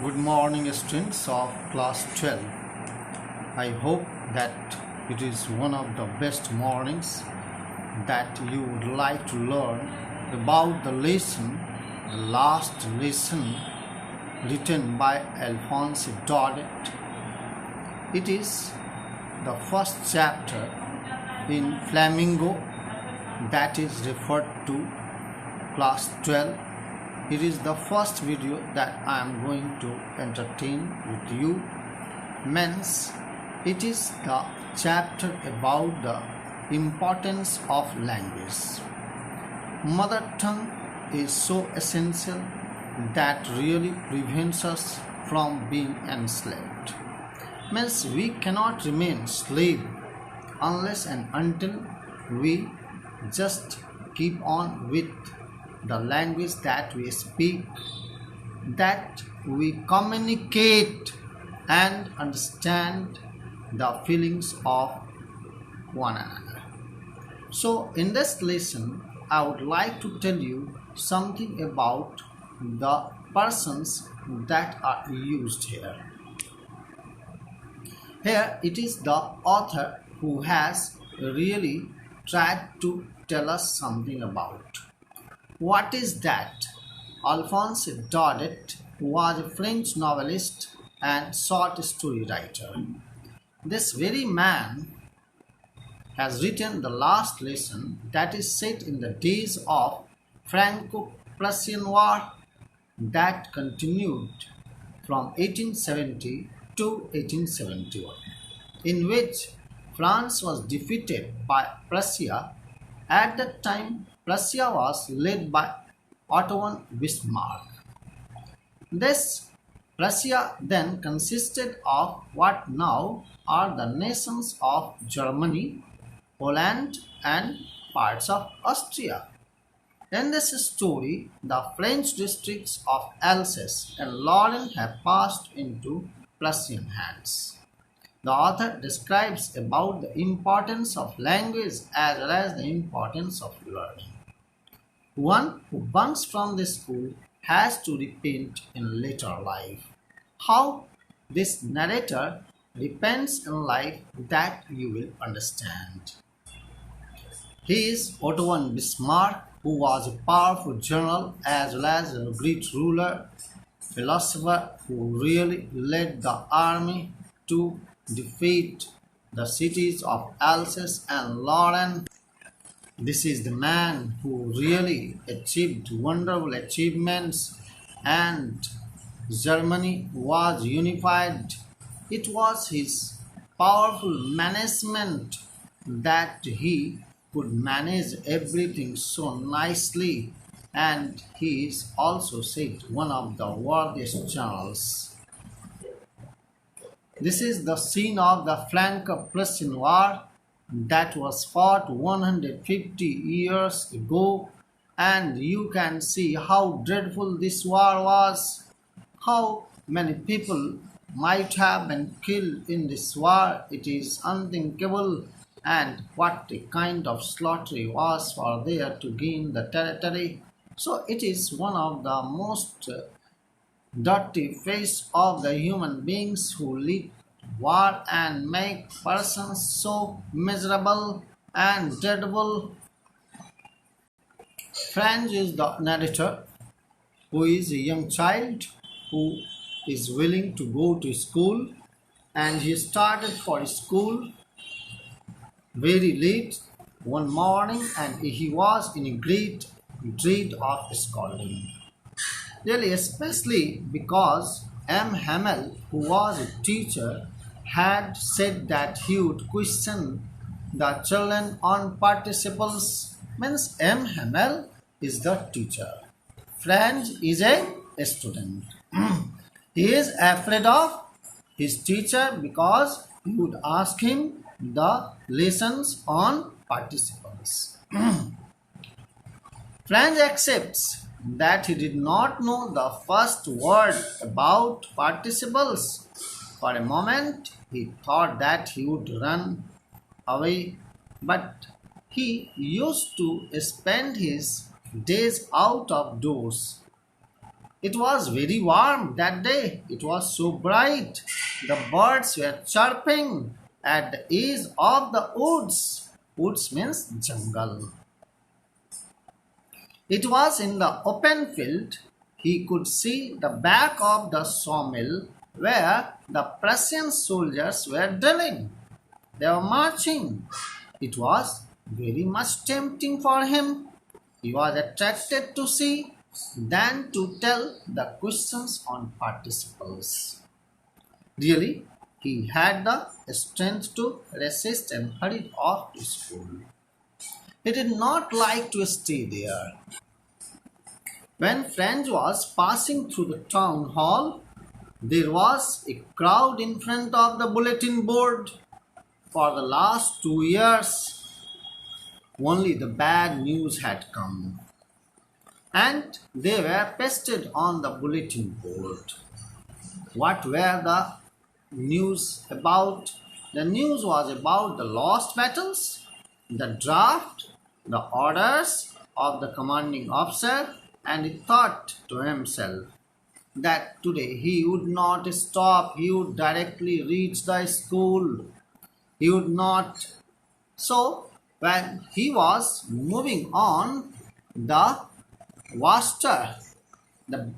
Good morning, students of class 12. I hope that it is one of the best mornings that you would like to learn about the last lesson written by Alphonse Daudet. It is the first chapter in Flamingo that is referred to class 12. It is the first video that I am going to entertain with you. Means it is the chapter about the importance of language. Mother tongue is so essential that really prevents us from being enslaved. Means we cannot remain slave unless and until we just keep on with the language that we speak, that we communicate and understand the feelings of one another. So in this lesson, I would like to tell you something about the persons that are used here. Here it is the author who has really tried to tell us something about. What is that? Alphonse Daudet was a French novelist and short story writer. This very man has written the last lesson that is set in the days of Franco-Prussian War that continued from 1870 to 1871, in which France was defeated by Prussia. At that time, Prussia was led by Otto Bismarck. This Prussia then consisted of what now are the nations of Germany, Poland, and parts of Austria. In this story, the French districts of Alsace and Lorraine have passed into Prussian hands. The author describes about the importance of language as well as the importance of learning. One who bunks from the school has to repent in later life. How this narrator repents in life, that you will understand. He is Otto Bismarck, who was a powerful general as well as a great ruler, philosopher who really led the army to defeat the cities of Alsace and Lorraine. This is the man who really achieved wonderful achievements, and Germany was unified. It was his powerful management that he could manage everything so nicely, and he is also said one of the worthiest generals. This is the scene of the Franco-Prussian War that was fought 150 years ago, and you can see how dreadful this war was, how many people might have been killed in this war. It is unthinkable, and what a kind of slaughter was for there to gain the territory. So it is one of the most dirty face of the human beings who lead war and make persons so miserable and dreadful. Franz is the narrator, who is a young child who is willing to go to school, and he started for school very late one morning, and he was in a great dread of scolding. Really, especially because M. Hamel, who was a teacher, had said that he would question the children on participles. Means M. Hamel is the teacher. Franz is a student. He is afraid of his teacher because he would ask him the lessons on participles. Franz accepts that he did not know the first word about participles. For a moment, he thought that he would run away, but he used to spend his days out of doors It was very warm that day. It was so bright. The birds were chirping at the edge of the woods. Woods means jungle. It was in the open field. He could see the back of the sawmill where the Prussian soldiers were drilling. They were marching. It was very much tempting for him. He was attracted to see than to tell the questions on participles. Really, he had the strength to resist and hurried off to school. He did not like to stay there. When Franz was passing through the town hall, there was a crowd in front of the bulletin board. For the last 2 years, only the bad news had come, and they were pasted on the bulletin board. What were the news about? The news was about the lost battles, the draft, the orders of the commanding officer, and he thought to himself that today he would not stop, he would directly reach the school. He would not. So, when he was moving on, the master, the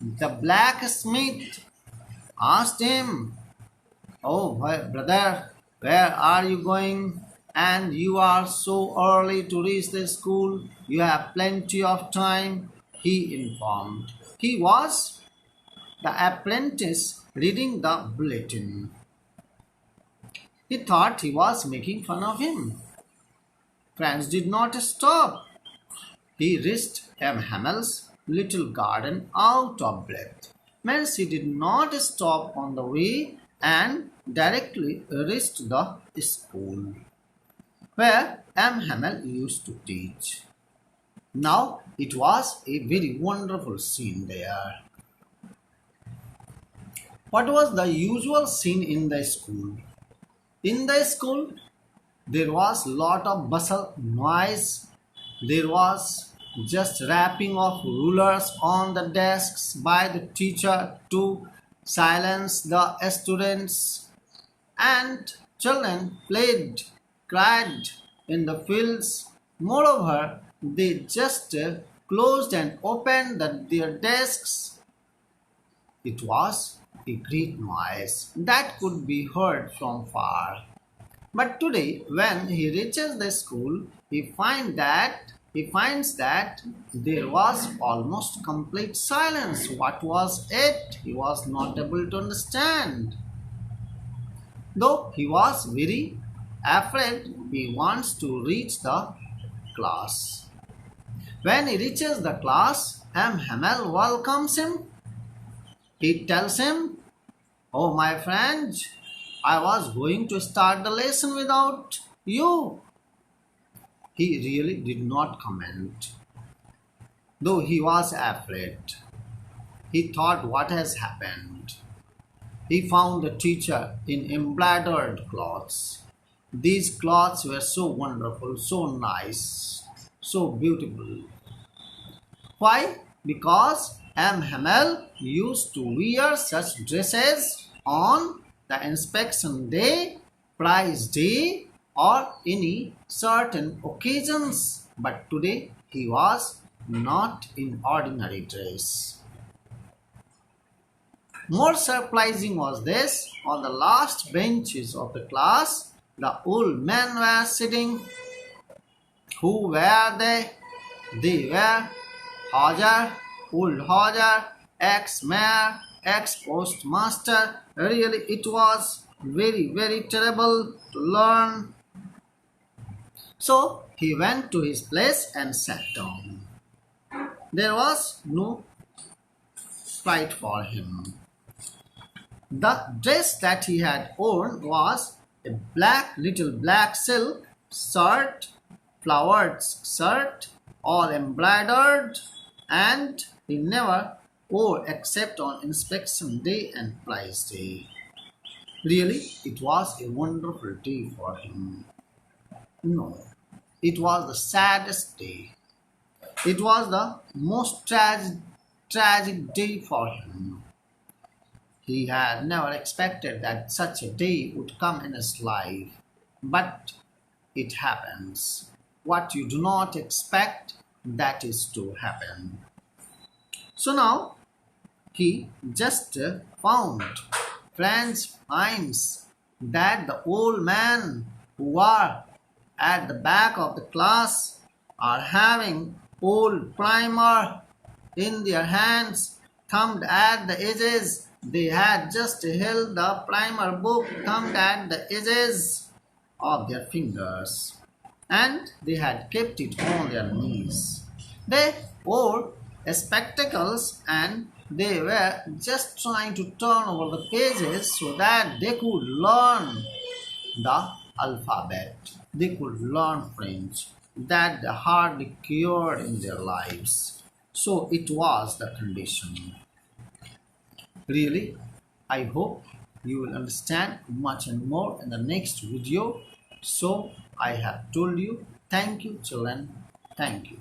the blacksmith asked him, "Oh, brother, where are you going? And you are so early to reach the school. You have plenty of time," he informed. He was the apprentice reading the bulletin. He thought he was making fun of him. Franz did not stop. He reached M. Hammel's little garden out of breath. Means he did not stop on the way and directly reached the school where M. Hamel used to teach. Now it was a very wonderful scene there. What was the usual scene in the school? In the school, there was lot of bustle, noise. There was just rapping of rulers on the desks by the teacher to silence the students, and children played, cried in the fields. Moreover, they just closed and opened their desks. It was a great noise that could be heard from far. But today, when he reaches the school, he finds that there was almost complete silence. What was it? He was not able to understand. Though he was very afraid, he wants to reach the class. When he reaches the class, M. Hamel welcomes him. He tells him, "Oh, my friend, I was going to start the lesson without you." He really did not comment, though he was afraid. He thought, what has happened? He found the teacher in embroidered clothes. These clothes were so wonderful, so nice, so beautiful. Why? Because M. Hamel used to wear such dresses on the inspection day, prize day, or any certain occasions. But today he was not in ordinary dress. More surprising was this: on the last benches of the class, the old men were sitting. Who were they? They were Hodger, old Hodger, ex-mayor, ex-postmaster. Really, it was very, very terrible to learn. So he went to his place and sat down. There was no fight for him. The dress that he had worn was a little black silk shirt, flowered shirt, all embroidered, and he never wore except on inspection day and prize day. Really, it was a wonderful day for him. No, it was the saddest day. It was the most tragic day for him. He had never expected that such a day would come in his life. But it happens. What you do not expect, that is to happen. So now he just found friends finds that the old man who are at the back of the class are having old primer in their hands, thumbed at the edges. They had just held the primer book thumbed at the edges of their fingers, and they had kept it on their knees. They wore spectacles and they were just trying to turn over the pages so that they could learn the alphabet. They could learn French that they hardly cared in their lives. So it was the condition. Really, I hope you will understand much and more in the next video. So I have told you, thank you children, thank you.